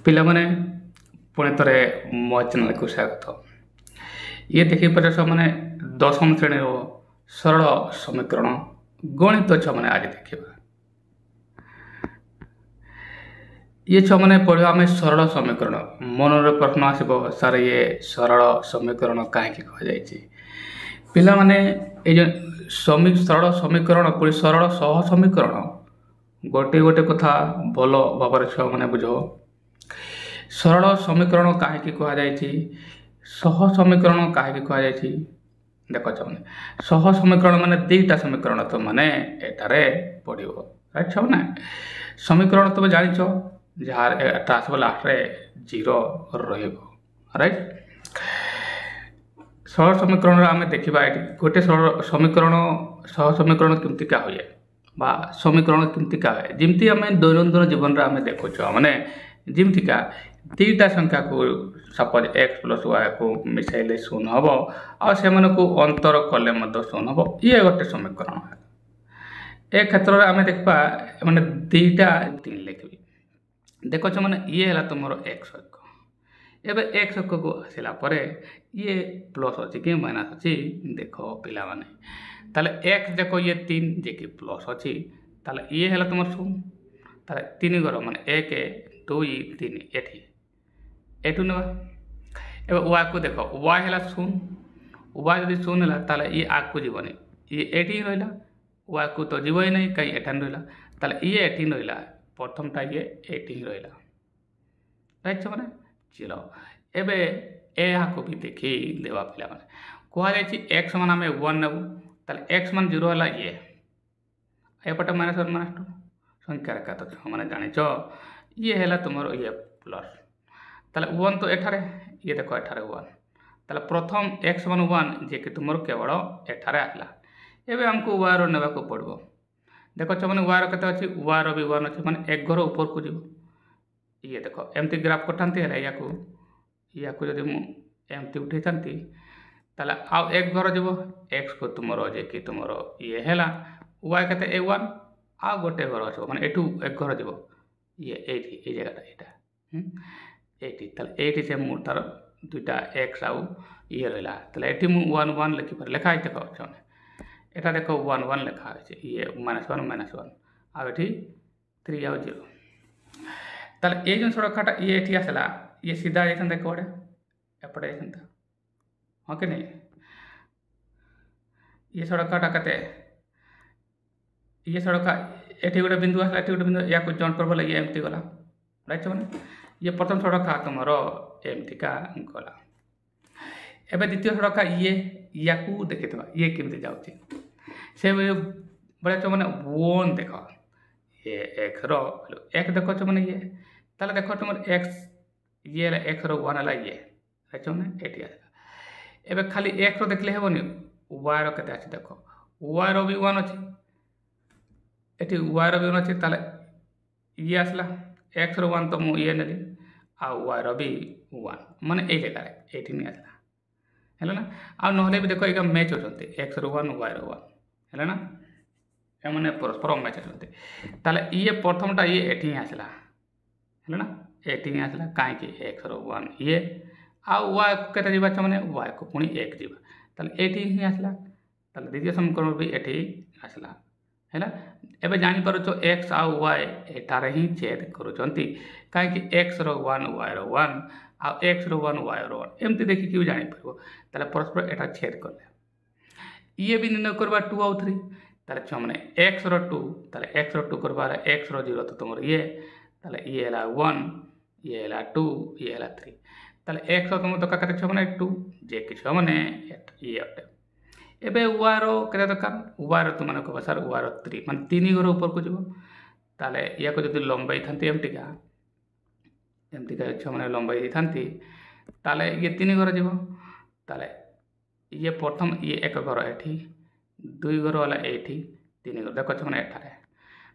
ପିଲାମାନେ ପୁଣି ଥରେ ମୋ ଚ୍ୟାନେଲକୁ ସ୍ୱାଗତ। ଇଏ ଦେଖିପାରେ ଛୁଆମାନେ ଦଶମ ଶ୍ରେଣୀର ସରଳ ସମୀକରଣ ଗଣିତ ଛୁଆମାନେ ଆଜି ଦେଖିବା। ଇଏ ଛୁଆମାନେ ପଢ଼ିବା ଆମେ ସରଳ ସମୀକରଣ। ମନରେ ପ୍ରଶ୍ନ ଆସିବ, ସାର୍ ଇଏ ସରଳ ସମୀକରଣ କାହିଁକି କୁହାଯାଇଛି? ପିଲାମାନେ ଏଇ ଯେଉଁ ସରଳ ସମୀକରଣ ପୁଣି ସରଳ ସହ ସମୀକରଣ ଗୋଟେ କଥା ଭଲ ଭାବରେ ଛୁଆମାନେ ବୁଝ। ସରଳ ସମୀକରଣ କାହିଁକି କୁହାଯାଇଛି, ସହ ସମୀକରଣ କାହିଁକି କୁହାଯାଇଛି? ଦେଖ ଛୁଆମାନେ, ସହ ସମୀକରଣ ମାନେ ଦୁଇଟା ସମୀକରଣ ତୁମେ ଏଠାରେ ପଢ଼ିବ। ରାଇଟ୍ ଛୁଆମାନେ, ସମୀକରଣ ତୁମେ ଜାଣିଛ ଯାହାର ଏଟା ଆସିବ ଲାଷ୍ଟରେ 0 ରହିବ। ରାଇଟ୍, ସରଳ ସମୀକରଣରେ ଆମେ ଦେଖିବା ଏଠି ଗୋଟେ ସରଳ ସମୀକରଣ ସହ ସମୀକରଣ କେମିତିକା ହୁଏ ବା ସମୀକରଣ କେମିତିକା ହୁଏ, ଯେମିତି ଆମେ ଦୈନନ୍ଦିନ ଜୀବନରେ ଆମେ ଦେଖୁଛୁ। ମାନେ ଯେମିତିକା ଦୁଇଟା ସଂଖ୍ୟାକୁ ସପୋଜ x ପ୍ଲସ୍ ୱାଇକୁ ମିଶାଇଲେ 0 ହେବ, ଆଉ ସେମାନଙ୍କୁ ଅନ୍ତର କଲେ ମଧ୍ୟ 0 ହେବ। ଇଏ ଗୋଟେ ସମୀକରଣ। ଏ କ୍ଷେତ୍ରରେ ଆମେ ଦେଖିବା ମାନେ ଦୁଇଟା 3 ଲେଖିବି। ଦେଖୁଛ ମାନେ ଇଏ ହେଲା ତୁମର x ଅକ୍ଷ। ଏବେ x ଅକ୍ଷକୁ ଆସିଲା ପରେ ଇଏ ପ୍ଲସ୍ ଅଛି କି ମାଇନସ୍ ଅଛି ଦେଖ ପିଲାମାନେ। ତାହେଲେ x ଦେଖ ଇଏ 3 ଯେ କି ପ୍ଲସ୍ ଅଛି, ତାହେଲେ ଇଏ ହେଲା ତୁମର 0। ତାହେଲେ 3 ଘର ମାନେ 1 2 3 ଏଠୁ ନେବା। ଏବେ ୱାକୁ ଦେଖ, y ହେଲା 0। y ଯଦି 0 ହେଲା ତାହେଲେ ଇଏ ଆଗକୁ ଯିବନି, ଇଏ ଏଠି ହିଁ ରହିଲା। ୱାକୁ ତ ଯିବ ହିଁ ନାହିଁ, କାହିଁ ଏଠାନି ରହିଲା। ତାହେଲେ ଇଏ ଏଠି ରହିଲା, ପ୍ରଥମଟା ଇଏ ଏଠି ହିଁ ରହିଲା। ରାଇଟ୍ ମାନେ ଚିର। ଏବେ ଏହାକୁ ବି ଦେଖି ଦେବା ପିଲାମାନେ। କୁହାଯାଇଛି x ମାନେ ଆମେ 1 ନେବୁ, ତାହେଲେ x ମାନେ 0 ହେଲା ଇଏ, ଏପଟେ -1 -2 ସଂଖ୍ୟାର ଏକା ତ ମାନେ ଜାଣିଛ ଇଏ ହେଲା ତୁମର ଇଏ ପ୍ଲସ୍। ତାହେଲେ 1 ତ ଏଠାରେ, ଇଏ ଦେଖ ଏଠାରେ 1। ତାହେଲେ ପ୍ରଥମ x ମାନେ 1 ଯିଏକି ତୁମର କେବଳ ଏଠାରେ ଆସିଲା। ଏବେ ଆମକୁ y ର ନେବାକୁ ପଡ଼ିବ। ଦେଖ ମାନେ y ର କେତେ ଅଛି, y ର ବି 1 ଅଛି, ମାନେ 1 ଘର ଉପରକୁ ଯିବ। ଇଏ ଦେଖ ଏମିତି ଗ୍ରାଫ୍ କରିଥାନ୍ତି, ହେଲେ ୟାକୁ ଯଦି ମୁଁ ଏମିତି ଉଠେଇଥାନ୍ତି ତାହେଲେ ଆଉ 1 ଘର ଯିବ xକୁ ତୁମର ଯିଏକି ତୁମର ଇଏ ହେଲା y କେତେ a1, ଆଉ ଗୋଟେ ଘର ଆସିବ ମାନେ ଏଠୁ 1 ଘର ଯିବ ଇଏ ଏଇଠି, ଏଇ ଜାଗାଟା ଏଇଟା ଏଇଠି। ତାହେଲେ ଏଇଠି ସେ ମୁଁ ତାର ଦୁଇଟା x ଆଉ ଇଏ ରହିଲା। ତାହେଲେ ଏଠି ମୁଁ 1 1 ଲେଖିପାରେ, ଲେଖା ହେଇଛି ଦେଖ ଛୁଆମାନେ। ଏଟା ଦେଖ 1 1 ଲେଖା ହେଇଛି, ଇଏ -1 -1, ଆଉ ଏଠି 3 ଆଉ 0। ତାହେଲେ ଏଇ ଯେଉଁ ସଡ଼କଟା ଇଏ ଏଠି ଆସିଲା, ଇଏ ସିଧା ଯାଇଥାନ୍ତା କୁଆଡ଼େ, ଏପଟେ ଯାଇଥାନ୍ତା, ହଁ କି ନାହିଁ? ଇଏ ସଡ଼କଟା କେତେ, ଇଏ ସଡ଼କ ଏଠି ଗୋଟେ ବିନ୍ଦୁ ଆସିଲା, ଏଠି ଗୋଟେ ବିନ୍ଦୁ, ୟାକୁ ଜଏଣ୍ଟ କରିବ ଲାଗି ଏମିତି ଗଲା। ରାଇଟ୍ ମାନେ ଇଏ ପ୍ରଥମ ସଡ଼କ ତୁମର ଏମିତିକା ଗଲା। ଏବେ ଦ୍ୱିତୀୟ ସଡ଼କ ୟାକୁ ଦେଖିଥିବା ଇଏ କେମିତି ଯାଉଛି। ସେ ଭଳିଆ ମାନେ 1 ଦେଖ, ଇଏ xର 1 ଦେଖୁଛ ମାନେ ଇଏ, ତାହେଲେ ଦେଖ ତୁମର x ଇଏ ହେଲା xର 1 ହେଲା ଇଏ। ରାଇଟ୍ ମାନେ ଏଠି ଆସିଲା। ଏବେ ଖାଲି x ର ଦେଖିଲେ ହେବନି, y ର କେତେ ଅଛି ଦେଖ, y ର ବି 1 ଅଛି, ଏଠି y ର ବି 1 ଅଛି। ତାହେଲେ ଇଏ ଆସିଲା, x ର 1 ତ ମୁଁ ଇଏ ନେଲି, ଆଉ y ର ବି 1, ମାନେ ଏଇ ଜାଗାରେ ଏଇଠି ନେଇ ଆସିଲା, ହେଲା ନା? ଆଉ ନହେଲେ ବି ଦେଖ ଏଇଟା ମ୍ୟାଚ୍ ଅଛନ୍ତି, x ର 1 y ର 1, ହେଲା ନା? ଏମାନେ ପରସ୍ପର ମ୍ୟାଚ୍ ଅଛନ୍ତି। ତାହେଲେ ଇଏ ପ୍ରଥମଟା ଇଏ ଏଠି ହିଁ ଆସିଲା, ହେଲା ନା? ଏଠି ହିଁ ଆସିଲା, କାହିଁକି x ର 1 ଇଏ, ଆଉ y କେତେ ଯିବା ମାନେ y କୁ ପୁଣି 1 ଯିବା, ତାହେଲେ ଏଠି ହିଁ ଆସିଲା। ତାହେଲେ ଦ୍ୱିତୀୟ ସମୀକରଣ ବି ଏଠି ଆସିଲା, ହେଲା? ଏବେ ଜାଣିପାରୁଛ x ଆଉ y ଏଠାରେ ହିଁ ଛେଦ କରୁଛନ୍ତି, କାହିଁକି x ର 1 y ର 1 ଆଉ x ର 1 y ର 1, ଏମିତି ଦେଖିକି ବି ଜାଣିପାରିବ। ତାହେଲେ ପରସ୍ପର ଏଟା ଛେଦ କଲେ। ଇଏ ବି ନିର୍ଣ୍ଣୟ କରିବା 2 ଆଉ 3। ତାହେଲେ ଛୁଆମାନେ x ର 2, ତାହେଲେ x ର 2 କରିବା ହେଲା x ର 0 ତ ତୁମର ଇଏ, ତାହେଲେ ଇଏ ହେଲା 1, ଇଏ ହେଲା 2, ଇଏ ହେଲା 3। ତାହେଲେ x ର ତୁମ ଦରକାର କେତେ ଛୁଆମାନେ 2, ଯେ କି ଛୁଆମାନେ ଇଏ ଅଟେ। ଏବେ y ର କେତେ ଦରକାର, y ର ତୁମମାନେ କହିବ ସାର୍ y ର 3, ମାନେ 3 ଘର ଉପରକୁ ଯିବ। ତାହେଲେ ୟାକୁ ଯଦି ଲମ୍ବାଇଥାନ୍ତି ଏମିତିକା ଛୁଆମାନେ ଲମ୍ବାଇ ଦେଇଥାନ୍ତି, ତାହେଲେ ଇଏ 3 ଘର ଯିବ। ତାହେଲେ ଇଏ ପ୍ରଥମ ଇଏ 1 ଘର ଏଠି, 2 ଘର ହେଲା ଏଇଠି, 3 ଘର ଦେଖ ଛୁଆମାନେ ଏଠାରେ।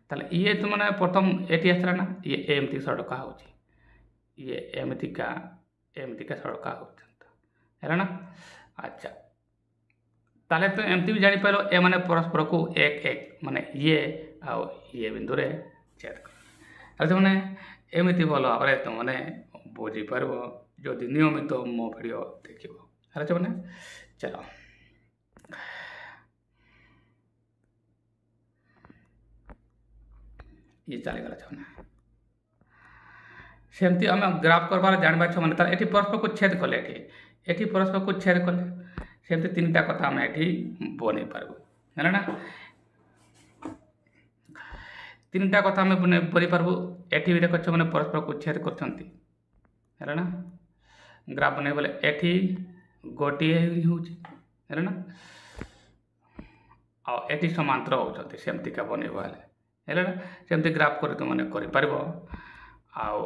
ତାହେଲେ ଇଏ ତୁମମାନେ ପ୍ରଥମ ଏଠି ଆସିଲା ନା, ଇଏ ଏମିତି ସଡ଼କ ହେଉଛି, ଇଏ ଏମିତିକା ସଡ଼କ ହେଉଛନ୍ତି, ହେଲା ନା? ଆଚ୍ଛା, ତାହେଲେ ତ ଏମିତି ବି ଜାଣିପାରିଲ ଏମାନେ ପରସ୍ପରକୁ 1 1 ମାନେ ଇଏ ଆଉ ଇଏ ବିନ୍ଦୁରେ ଛେଦ କରେ। ଆଉ ସେମାନେ ଏମିତି ଭଲ ଭାବରେ ତୁମମାନେ ବୁଝିପାରିବ ଯଦି ନିୟମିତ ମୋ ଭିଡ଼ିଓ ଦେଖିବ। ହେଲା ଛୁଆମାନେ, ଚାଲ ଇଏ ଚାଲିଗଲା ଛୁଆମାନେ। ସେମିତି ଆମେ ଗ୍ରାଫ୍ କରବାର ଜାଣିବା ଛୁଆମାନେ, ତାହେଲେ ଏଠି ପରସ୍ପରକୁ ଛେଦ କଲେ, ଏଠି ପରସ୍ପରକୁ ଛେଦ କଲେ, ସେମିତି ତିନିଟା କଥା ଆମେ ଏଠି ବନେଇ ପାରିବୁ। ହେଲା ନା, ତିନିଟା କଥା ଆମେ ବନେଇ ପାରିବୁ। ଏଠି ବି ଦେଖ ଛୁଆମାନେ ପରସ୍ପରକୁ ଛେଦ କରୁଛନ୍ତି। ହେଲା ନା, ଗ୍ରାଫ୍ ବନେଇ ବୋଲେ ଏଠି ଗୋଟିଏ ହେଉଛି। ହେଲା ନା, ଆଉ ଏଠି ସମାନ୍ତର ହେଉଛନ୍ତି, ସେମିତିକା ବନେଇବ ହେଲେ। ହେଲା ନା, ସେମିତି ଗ୍ରାଫ୍ କରି ତୁମମାନେ କରିପାରିବ। ଆଉ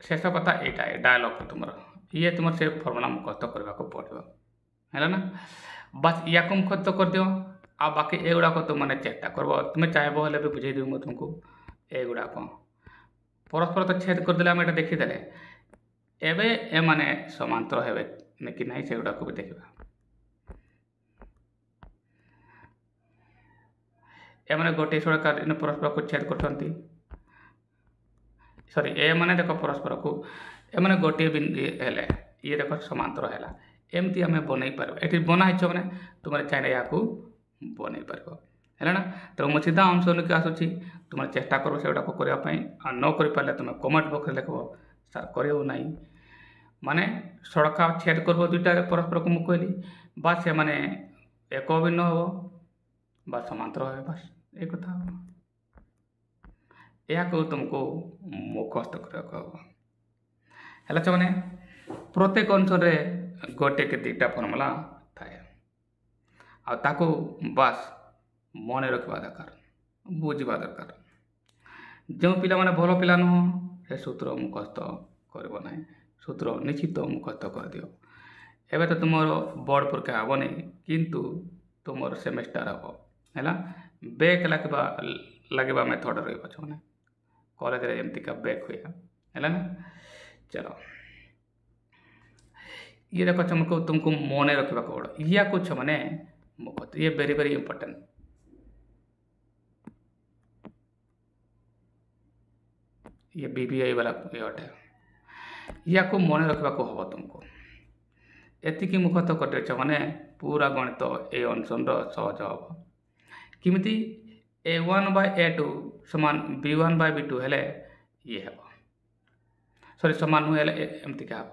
ଶେଷ କଥା ଏଇଟା ଡାୟଲଗ୍ ତୁମର ଇଏ ତୁମର ସେ ଫର୍ମୁଲା ମୁଖସ୍ଥ କରିବାକୁ ପଡ଼ିବ। ହେଲା ନା, ବାସ୍ ୟାକୁ ମୁଖସ୍ଥ କରିଦିଅ। ଆଉ ବାକି ଏଗୁଡ଼ାକ ତୁମମାନେ ଚେଷ୍ଟା କରିବ। ତୁମେ ଚାହିଁବ ହେଲେ ବି ବୁଝେଇଦେବି ମୁଁ ତୁମକୁ ଏଗୁଡ଼ାକ। ପରସ୍ପର ତ ଛେଦ କରିଦେଲେ ଆମେ ଏଇଟା ଦେଖିଦେଲେ, ଏବେ ଏମାନେ ସମାନ୍ତର ହେବେ କି ନାହିଁ ସେଗୁଡ଼ାକୁ ବି ଦେଖିବା। ଏମାନେ ଗୋଟିଏ ସଳଖ ପରସ୍ପରକୁ ଛେଦ କରୁଛନ୍ତି। ସରି, ଏମାନେ ଦେଖ ପରସ୍ପରକୁ, ଏମାନେ ଗୋଟିଏ ହେଲେ, ଇଏ ଦେଖ ସମାନ୍ତର ହେଲା। ଏମିତି ଆମେ ବନେଇ ପାରିବ। ଏଠି ବନା ହେଇଛ ମାନେ ତୁମେ ଚାହିଁଲେ ଏହାକୁ ବନେଇ ପାରିବ। ହେଲା ନା, ତେଣୁ ମୁଁ ସିଧା ଅଂଶ ନେଇକି ଆସୁଛି, ତୁମେ ଚେଷ୍ଟା କରିବ ସେଗୁଡ଼ାକ କରିବା ପାଇଁ। ଆଉ ନ କରିପାରିଲେ ତୁମେ କମେଣ୍ଟ ବକ୍ସରେ ଲେଖିବ ସାର୍ କରିହେବ ନାହିଁ। ମାନେ ସଳଖ ଛେଦ କରିବ ଦୁଇଟା ପରସ୍ପରକୁ, ମୁଁ କହିଲି ବା ସେମାନେ ଏକ ଭିନ୍ନ ହେବ ବା ସମାନ୍ତର ହେବେ, ବାସ୍ ଏ କଥା ହେବ। ଏହାକୁ ତୁମକୁ ମୁଖସ୍ଥ କରିବାକୁ ହେବ। ହେଲା ଛୁଆମାନେ, ପ୍ରତ୍ୟେକ ଅଂଶରେ ଗୋଟେ କି ଦୁଇଟା ଫର୍ମୁଲା ଥାଏ। ଆଉ ତାକୁ ବାସ୍ ମନେ ରଖିବା ଦରକାର, ବୁଝିବା ଦରକାର। ଯେଉଁ ପିଲାମାନେ ଭଲ ପିଲା ନୁହଁ, ସେ ସୂତ୍ର ମୁଖସ୍ଥ କରିବ ନାହିଁ। ସୂତ୍ର ନିଶ୍ଚିତ ମୁଖସ୍ଥ କରିଦିଅ। ଏବେ ତ ତୁମର ବୋର୍ଡ଼ ପରୀକ୍ଷା ହେବନି, କିନ୍ତୁ ତୁମର ସେମିଷ୍ଟାର ହେବ। ହେଲା, ବ୍ୟାକ୍ ଲାଗିବା ମେଥଡ଼ ରହିବ ଛୁଆମାନେ, କଲେଜରେ ଏମିତିକା ବ୍ୟାକ୍ ହୁଏ। ହେଲା ନା, ଚାଲ ଇଏ ଦେଖ ତୁମକୁ ମନେ ରଖିବାକୁ ପଡ଼ିବ। ୟାକୁ ଛୁଆମାନେ ମୁଖସ୍ଥ, ଇଏ ଭେରି ଭେରି ଇମ୍ପୋର୍ଟାଣ୍ଟ। ये BBI वाला ये अटे, याको मन रखा हम तुमको। एतिकी मुखस्थ कर मैंने पूरा गणित ए अनुसंध सहज हम। किमिति A1/A2 समान B1/B2 हेले ये हे, सॉरी समान नुहे एमती क्या हम।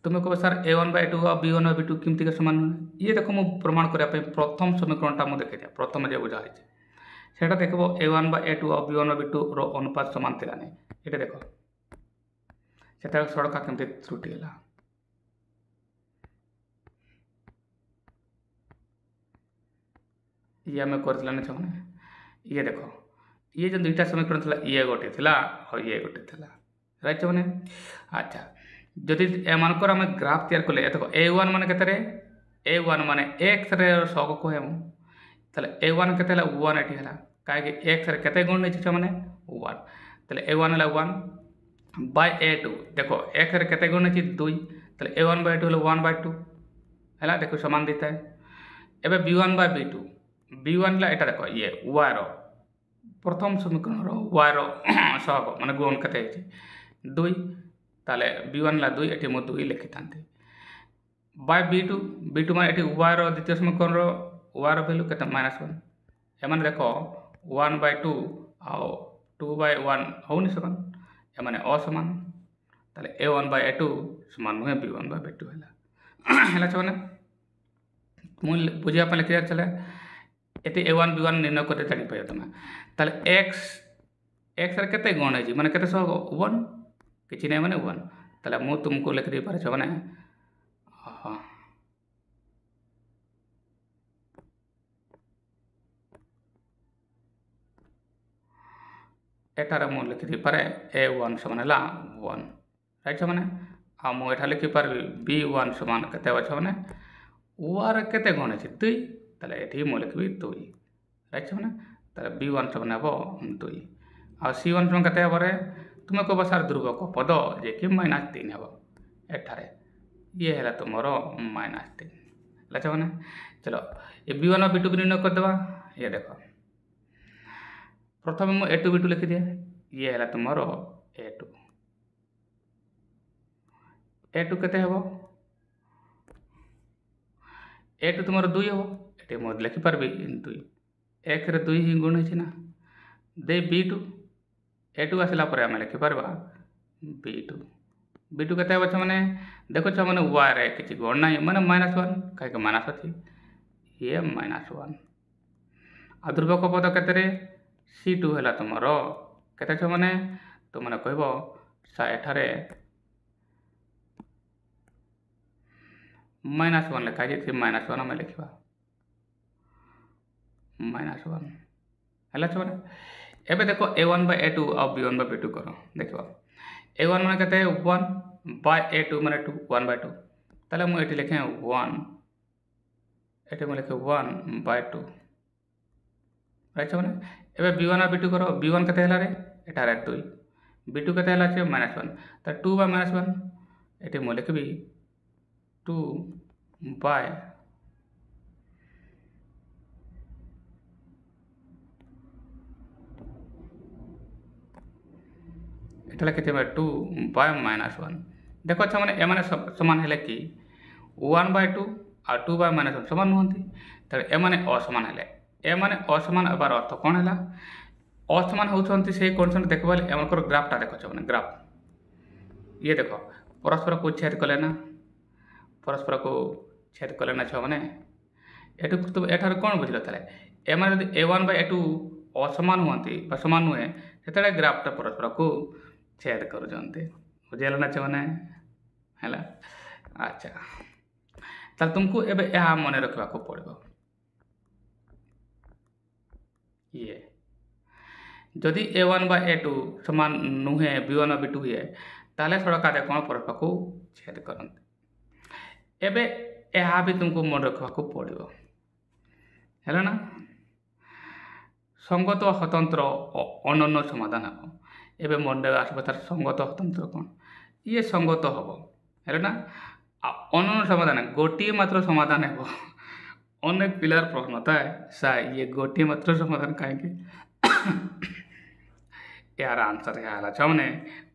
तुम्हें कह सर A1/A2 और B1/B2 किमती का समान नुहे, ये देखो मु प्रमाण करने प्रथम समीकरणटा मुझे देखी दिया। प्रथम जो बुझा सेटा देखो A1/A2 और B1/B2 रो अनुपात समान थिला नहीं, ये देखो सेटा सड़का केमती त्रुटि है। ये आम कर ये देख, ये जो दुईटा समीकरण था, ये गोटे थी और ये गोटे थी, राइट मैंने। अच्छा, जदि एमानकर आम ग्राफ तैयार कले, देखो A1 मान के A1 मान x सग कहे A1 के 1 ये है, कहीं x के गुण नहीं मैंने 1, तेल A1 है 1/A2। देखो x के गुण नहीं 2, तेल A1/2 है 1/2 है। देखो समान देता है। एवं B1/B2, B1 है यहाँ देख, ये y रो प्रथम समीकरण y रो सहग मान गुण के 2, ताले B1 है 2, ये मुझे 2 लिखी था बाय B2 मान ये y रो द्वितीय समीकरण y रो वैल्यू के -1। एम देख 1/2 आउ 2/1 होनी समान, एम असमान, ताले A1/A2 समान नुहे B1/B2 है। मैंने मुझे बुझापी लिखी चले ये A1 B1 निर्णय करते जापर तुम, ताले x के गुण है मैंने के 1 कि नहीं मैंने 1, ताले मुझे तुमको लिखी दे पारे मैंने एटार मु लिखी दे पारे A1 समान है 1, राइट मैंने। हाँ मुझे लिखी पारि B1 समान के मैंने वार के गुण है 2, ताले ये मुझे लिखी 2, राइट मैंने। ताले B1 समान हम 2 आ C1 समान के तुम्हें कह सार ध्रुवक पद जे कि -3 हम एठारे, ये है तुम -3 लगे मैंने। चलो ये B1 और B2 भी निर्णय करदे। ये देख प्रथम मुझे A2 B2 लिखी दिए, ये है तुमर A2 A2 केते हेबो A2 तुमर 2 हेबो एटी मो लिखि पारबी 2 1 रे 2 ही गुण होछि ना दे B2 A2 आसला परे हम लिखि पारबा B2 केते हेबो छ माने देखो छ माने y रे किछि गुण नाही माने -1 काहे के माइनस अछि ये -1 आ ध्रुवक पद केते रे C2 हला तुमर केते छ माने तो माने कहबो एठारे -1 लिखा जाइए -1 आम लिखा -1 है छुआ एबे देखो A1 by A2 और B1 by B2 करो देखो A1 मैंने कहते हैं 1 by A2 मैंने 2 1 by 2 ताले मुझे ये लिखे 1 ये मुझे लिखे 1 by 2 राइट छुआ एबे B1 और B2 करो B1 कहते हैं रे एटा रे 2 B2 कहते हैं छे -1 तो 2 by -1 ये मुझे लिखे भी 2 by एटा केते 2 by -1 देखो अच्छा माने ए माने समान हेले कि 1 by 2 और 2 by -1 समान नहंती त ए माने असमान हेले ए माने असमान अबार अर्थ कोन हैला असमान होछंती से कंडीशन देखबाले एमनकर ग्राफटा देखो छ माने ग्राफ ये देखो परस्पर को छेद कले ना परस्पर को छेद कले ना छ माने एटु तो एठार कोन बुझलो तले ए माने यदि A1 by A2 असमान होंती बा समान हुए सेतले ग्राफटा परस्पर को छेद कर जानते बुझेला ना छ माने हैला अच्छा ताल तुमको एबे यहा मने रखबा को पड़बो ये जदि A1 by A2 समान नुहे B1 और B2 है ताले सड़का दे कोन परस्पर को छेद करंते एबे यहा भी तुमको मन रखबा को पड़बो हैला ना संगत स्वतंत्र अनन्य समाधान हम एबे मन रे आसबो तार संगत स्वतंत्र कोन ये संगत हबो हैला ना अनन्य समाधान गोटी मात्र समाधान हेबो अनेक पिलार प्रश्न था सा ये गोटी मात्र समाधान काहे के यार आंसर हैला छमने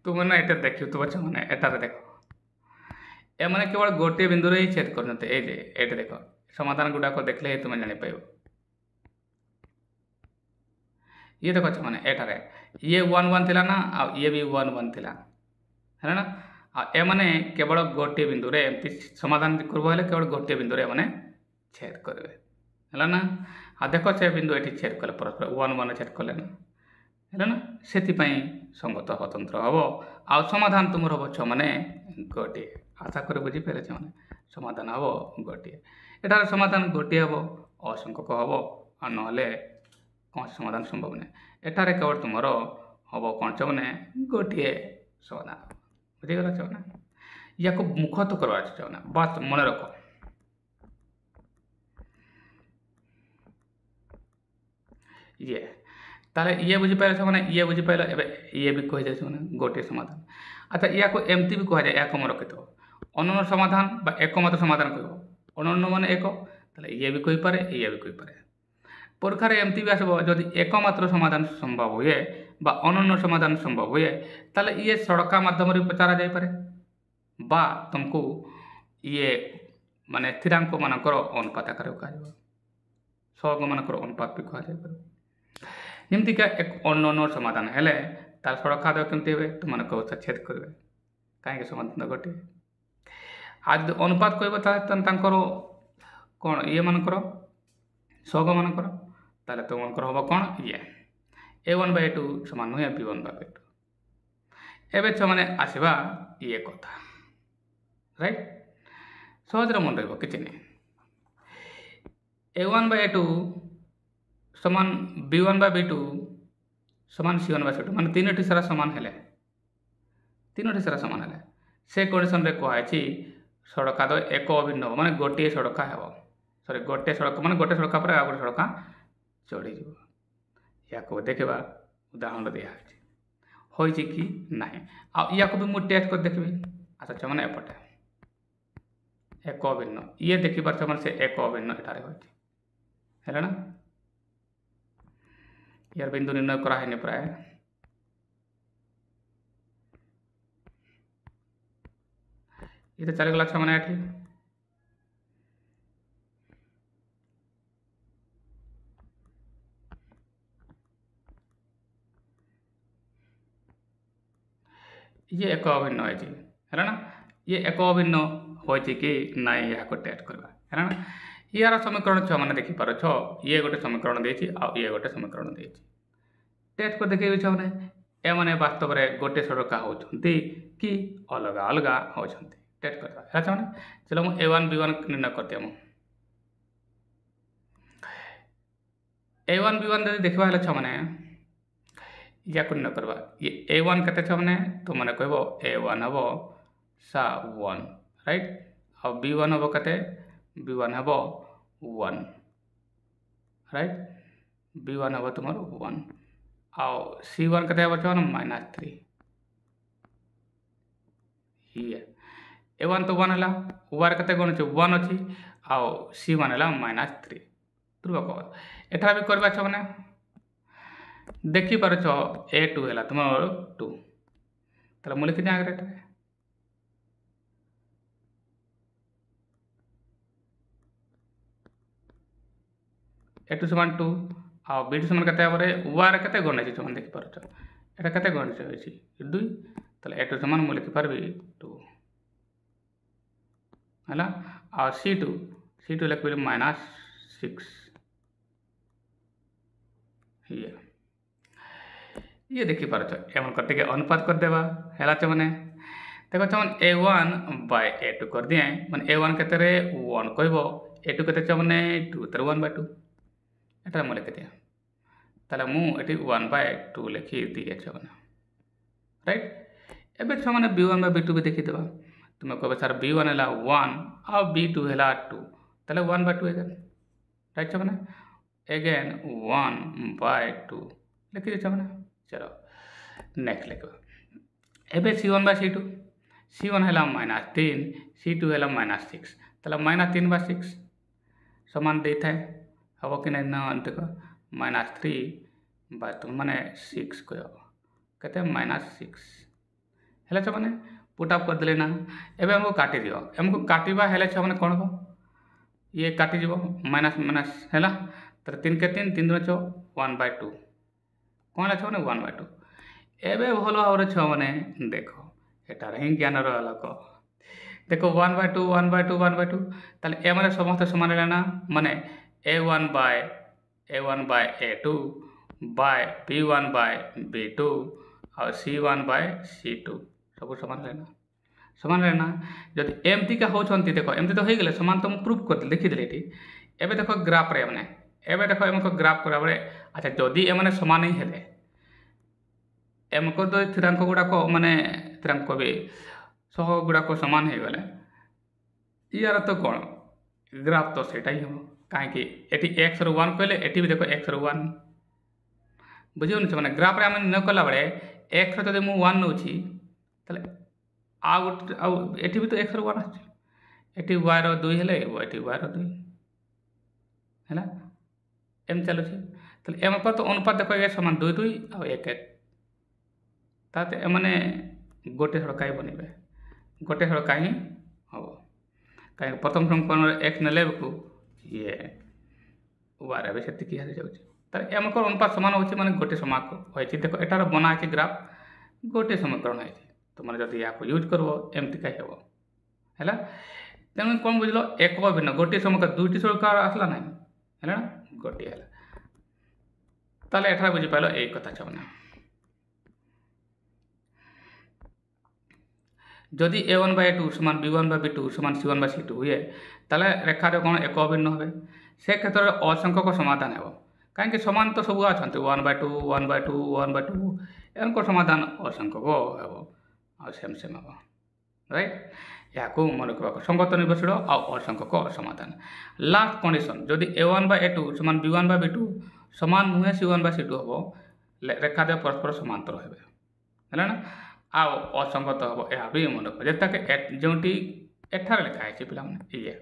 तुमने एटा देखियो तो छमने एटा देखो ए माने केवल गोटे बिंदु रे ही छेद करनते ए जे एटा देखो समाधान गुडा को देखले ही तुम जानि पाइबो ये देखो छमने एटा रे ये 1 1 थिला ना आ ये भी 1 1 थिला है ना आ ए माने केवल गोटे बिंदु रे एमति समाधान करबो हेले केवल गोटे बिंदु रे माने छेद करबे हैला ना आ देखो से बिंदु एठी छेद कले परस्पर 1 1 छेद कले ना हैला ना सेति पई संगत स्वतंत्र हबो आ समाधान तुमर हबो छ माने गोटे आशा करे बुझी पेले छ माने समाधान हबो गोटे एटार समाधान गोटे हबो असंख्यक हबो आ नहले कौन समाधान संभव नै एटारे केवल तुमर हबो कोन छ माने गोटे समाधान बुझी गेला छ ना याको मुखत करवा छ ना बात मन रखो ये ताले ये बुझी पाइल छ माने ये बुझी पाइल एबे ये भी कहि जाय छ माने गोटे समाधान अच्छा या को एमती भी कह जाय या को मन रखितो अनन्य समाधान बा एकमात्र समाधान कहबो अनन्य माने एक ताले ये भी कहि पारे ये भी कहि पारे परीक्षा रे एमती भी आसबो जदि एकमात्र समाधान संभव होए बा अनन्य समाधान संभव होए ताले ये सड़का माध्यम रे पचारा जाय पारे बा तुमको ये माने स्थिरांक मानकर अनुपात आकार कहबो सहग मानकर अनुपात भी कह जाय पारे निम्ति का एक अनन्य समाधान हेले तार सड़का दे केमते हेबे तुम माने को छेद करबे काहे के समाधान गोटे आज अनुपात कहबो तांकर कोन ये मानकर सहग मानकर ताले तो मानकर हबो कोन ये A1 by A2 समान होय B1 by B2 एबे छ माने आसीबा ये कथा राइट सहज रे मन रहबो किछि नै A1 by A2 समान B1 by B2 समान C1 by C2 माने तीनोटी सारा समान हेले तीनोटी सारा समान हेले से कंडीशन रे कहै छी सड़का दो एक अभिन्न माने गोटे सड़का हेबो सॉरी गोटे सड़क माने गोटे सड़का पर आ गोटे सड़का चढ़ी जीवो या को देखबा उदाहरण दिया है होई छी कि नाही आ या को भी मु टेस्ट कर देखबी अच्छा छ माने एपटे एक अभिन्न ये देखि बार छ माने से एक अभिन्न एटारे होय छी हैला ना यार बिंदु निर्णय करा है प्राय ये तो चलीगला छुआ मैंने ये एक अभिन्न है ना ये एक अभिन्न हो कि ना यहाँ को टेस्ट करवा है ना यार समीकरण छुआ मैंने देखिपार ये गोटे समीकरण देती ये गोटे समीकरण देती टेस्ट कर देखे मैंने एमने वास्तव में गोटे सड़का होती कि अलग अलग होती टेस्ट करवा है चलो मुझे A1 B1 निर्णय कर दिया A1 B1 यदि देखा है छुआ मैंने या निर्णय करवा ये A1 के छुआ मैंने तो मैंने कह A1 हम सा 1 राइट और B1 हम के B1 हम 1 राइट B1 हम तुम 1 आउ C1 के -3 ये A1 तो 1 है वार के कौन अच्छे 1 अच्छी आउ C1 है -3 ध्रुवक एठार भी करवा मैंने देखिपार A2 है तुम 2 ताले मुझे लिखी आगे A2 समान 2 आ B2 समान के वार के गण है तुम देखिपार यहाँ के गण 2 ताले A2 समान मुझे लिखिपारि 2 है आ C2 लिख -6 ये देखिपार एम करते अनुपात करदेवा है मैंने देखो A1 बाय A2 कर दिए मैंने A1 के 1 कह A2 के मैंने 2 तर 1/2 एटा मुझे लिखी दिया ताले मुझे 1/2 लिखी दिए मैंने राइट एवं छुआ मैंने B1 बाय B2 भी देखीदेवा तुम कह सर B1 है 1 आ B2 है 2 ताले 1/2 एगेन राइट मैंने एगेन 1/2 लिखी दी मैंने चलो नेक्स्ट लिख एवं C1 बाय C1 है -3 C2 है -6 ताले -3/6 समान दे था हम कि नहीं देख -3/2 माने 6 कहते -6 है मैंने पुटअप कर देना एवं हमको काटी दियो हमको काटिबा है मैंने कौन हम ये काटिज माइनस माइनस है तो 3 के 3 3 2 1/2 कौन है मैंने 1/2 एवं भल भाव छुआ मैंने देख एटार ही ज्ञान अलग देखो 1/2 1/2 1/2 ताले ए मैंने समस्त समान लेना माने A1 bye A2 bye B1 bye B2 और C1 बाय C2 सब समान लेना जब एमती का होती देखो एमती तो हो गले समान तो प्रूफ कर देखीदे ये एवं देख ग्राफ रे मैंने एवं देख एम ग्राफ करा अच्छा जदि एम समान ही हेले एम को तो स्थिरांक गुड़ाक माने स्थिरांक भी सह गुड़ाक समान हो गले यार तो कौन ग्राफ तो सेटा ही हम कहीं x रो 1 कहले एटी भी देखो x रो 1 बुझे मैंने ग्राफ रे न कला बेले x रो जब 1 नौची ताले एटी भी तो x रो 1 आटी y रो 2 हेले एटी y रो 2 है एम चलुच ताले एम तो अनुपात देखो ये समान 2 2 और 1 1 ताते मैंने गोटे सड़का ही बनबे गोटे सड़का ही हम कहीं प्रथम समीकरण x ने को ये वार ए से जाऊँगी एम को अनुपात समान हो माने गोटे समान हो देखो एटार बना कि ग्राफ गोटे समीकरण है तो मैंने जब यहाँ यूज करब एमती कहीं हम है तेणु कौन बुझल एक अभिन्न गोटे समीकरण दुईटी समीकरण आसला ना है गोटे है ताले एठार बुझीपाल यही कथा छुआ जदि A1 बाय A2 समान B1 बाय B2 समान C1 बाय C2 हुए ताले रेखार कौन एक अभिन्न हे से क्षेत्र में असंख्यक समाधान है कहीं समान तो सब अच्छा 1/2 1/2 1/2 एम समाधान असंख्यक हे सेम सेम हम राइट या मन रखा संगत निर्भरशील और असंख्यक समाधान लास्ट कंडीशन जदि A1 बाय A2 समान B1 बाय B2 समान नुहे C1 बाय C2 हम रेखा दे परस्पर समांतर है ना आउ असंगत हम यह भी मन रख जैसे जोटी एठार लिखाई पे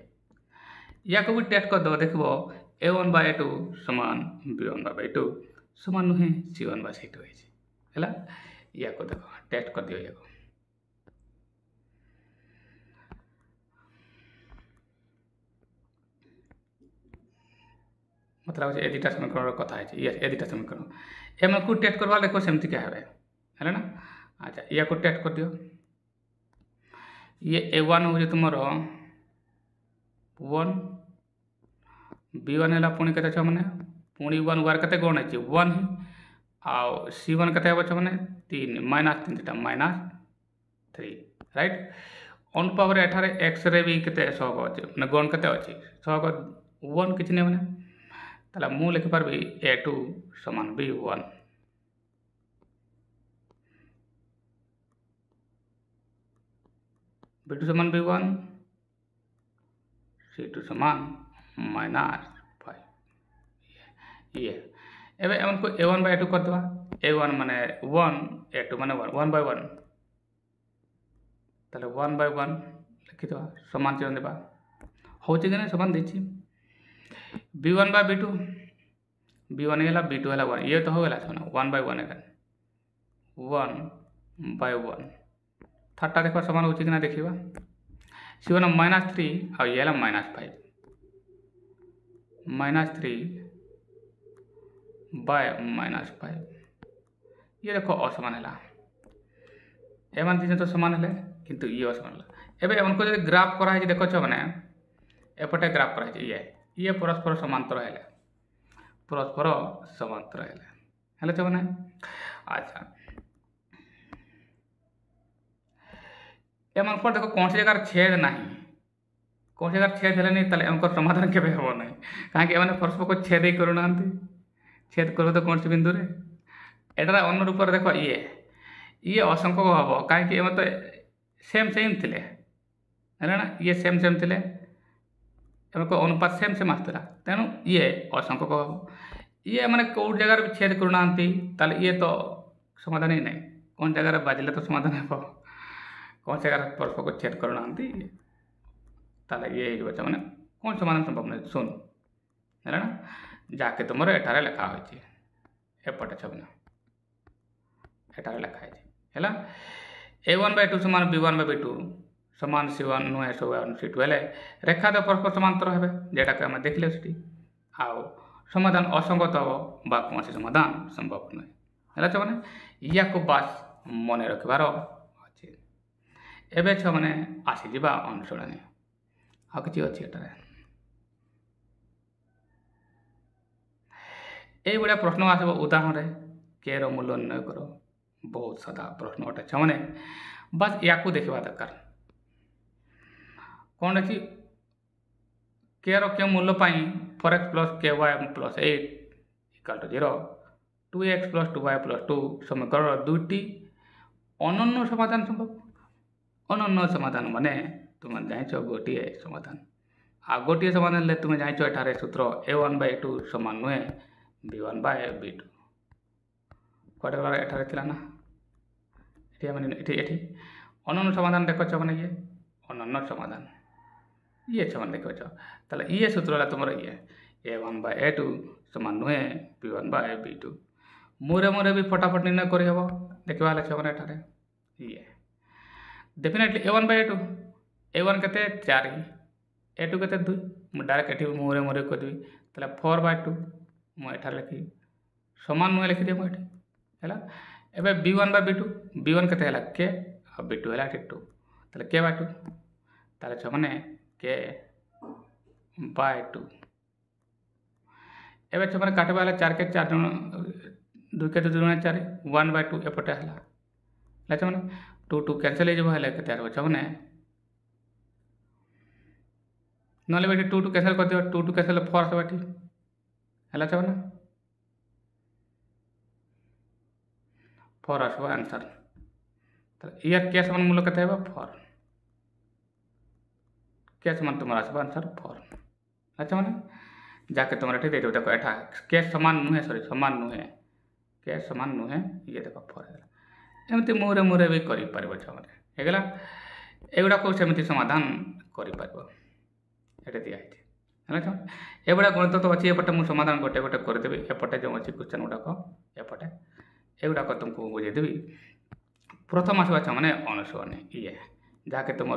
या को भी टेस्ट करदे देख A1 बाय A2 समान B1 बाय B2 समान नुहे C1 बाय C2 है या को देख टेस्ट कर दियो मतलब ए दुटा समीकरण कथा है ये ए दुटा समीकरण एम को टेस्ट करवा देखो सेमती क्या है है ना। अच्छा या को टेस्ट कर दियो ये a1 हो तुमर 1 b1 है पुणी के मैंने पुणी 1 वार के गुण है 1 आउ c1 के मैंने 3 -3 -3 राइट अनुपावर एठारे एक्स रे भी केते सहग अच्छे मैंने गुण के अच्छी सहग 1 किसी नहीं मैंने ताला मु लिखि पारबी a2 समान b1 b2 समान b1 c2 समान -5 ये एबे एमन को a1 by a2 कर दवा a1 माने 1 a2 माने 1 by 1 ताले 1 by 1 लिखि दवा समान चिन्ह देबा होची कि नहीं समान देछि b1 by b2 b1 है b2 है 1 ये तो हो गला 1 by 1 है 1 by 1 थर्टा देखो समान होची कि ना देखिबा c1 -3 और ये -5 -3 by -5 ये देखो असमान है एमन तीन तो समान है किंतु ये असमान है एबे एमन को जब ग्राफ करा है देखो छ माने एपटे ग्राफ करा है ये परस्पर समांतर है परस्पर समांतर है छ माने। अच्छा एमन पर देखो कौन सी जगह छेद नहीं कौन सी जगह छेद है नहीं ताले एमन समाधान केबे हो नहीं काहे एमन परस्पर को छेद ही करू नांती छेद करो तो कौन सी बिंदु रे एटा अन्य रूप देखो ये असंख्य हम कहीं एम तो सेम थिले है ना ये सेम थिले एम को अनुपात सेम आसला तेणु ये असंख्य हम ये मैंने कौट जगार भी छेद करूना ताले ये तो समाधान ही नहीं कौन जगार बाजिले तो समाधान है कौन जगार परस्पर को छेद करूना ताले ये मैंने कौन समाधान संभव नहीं सुन है ना जाके तुम एठारे लेखा हो एपटे छबना एठारे लेखा है a1 by 2 समान b1 by b2 समान c1 नुहे c2 हेले रेखा तो परस्पर समांतर है जेटा के देख ले आउ समाधान असंगत हम बा कौन समाधान संभव नहीं है मैंने या को बास मन रखबार अच्छे एवं छ मैंने आसीजा अनुसरणी आ कि अच्छी ये गुड़ा प्रश्न आसब उदाहरण के मूल्य निर्णय कर बहुत सादा प्रश्न अटे छे बस या देखा दरकार कौन अच्छी के के मूल्य four x plus k y plus 8 equal to 0 2x plus 2y plus 2 समीकरण दुईटी अनन्य समाधान संभव अनन्य समाधान माने तुम जाच गोटे समाधान आ गोटे समाधान ले तुम जाच एठारे सूत्र a1 by 2 समान नुहे b1 by b2 कटे गला एठारे थिला ना एठी माने एठी अनन्य समाधान देखो छ माने ये अनन्य समाधान ये छ माने देखो छ ताले ये सूत्र ला तुमर ये a1 by a2 समान नुहे b1 by b2 मोरे भी फटाफट निर्णय करि हबो देखबा ले छ माने एठारे ये definitely a1 by a2 a1 कते 4 a2 कते 2 मु डायरेक्ट एठी मोरे कर देबी ताले 4 by 2 मु एठार लिखी समान नुहे लिखि देबो एठी हैला एबे b1 by b2 b1 कते हैला के और b2 हैला 2 ताले के by 2 ताले छ माने के by 2 एबे छ माने काटबा हैला 4 के 4 2 के 2 4 1 by 2 एपटे हैला छ माने 2 कैंसिल हो जब हैला कते आरो छ माने नले बेटी 2 कैंसिल कर दियो 2 कैंसिल 4 से बेटी हैला छ माने 4 आसबो आंसर तो या के समान मूल्य कते हेबो 4 के समान तुम आसबो आंसर 4 अच्छा माने जाके तुम एठी दे दो देखो एठा के समान नुहे सॉरी समान नुहे के समान नुहे ये देखो 4 है एमती मोरे भी करि परबो छ माने हेगला एगुडा को सेमती समाधान करि परबो एटे दिया है ना एबड़ा गणित तो अच्छी एपटे मुझे समाधान गोटे गोटे करदेवी एपटे जो अच्छी क्वेश्चन गुड़ाक एपटे एगुड़ाक तुमको बुझेदेवी प्रथम आसवा मैंने अनुसरणी ये जहाँकि तुम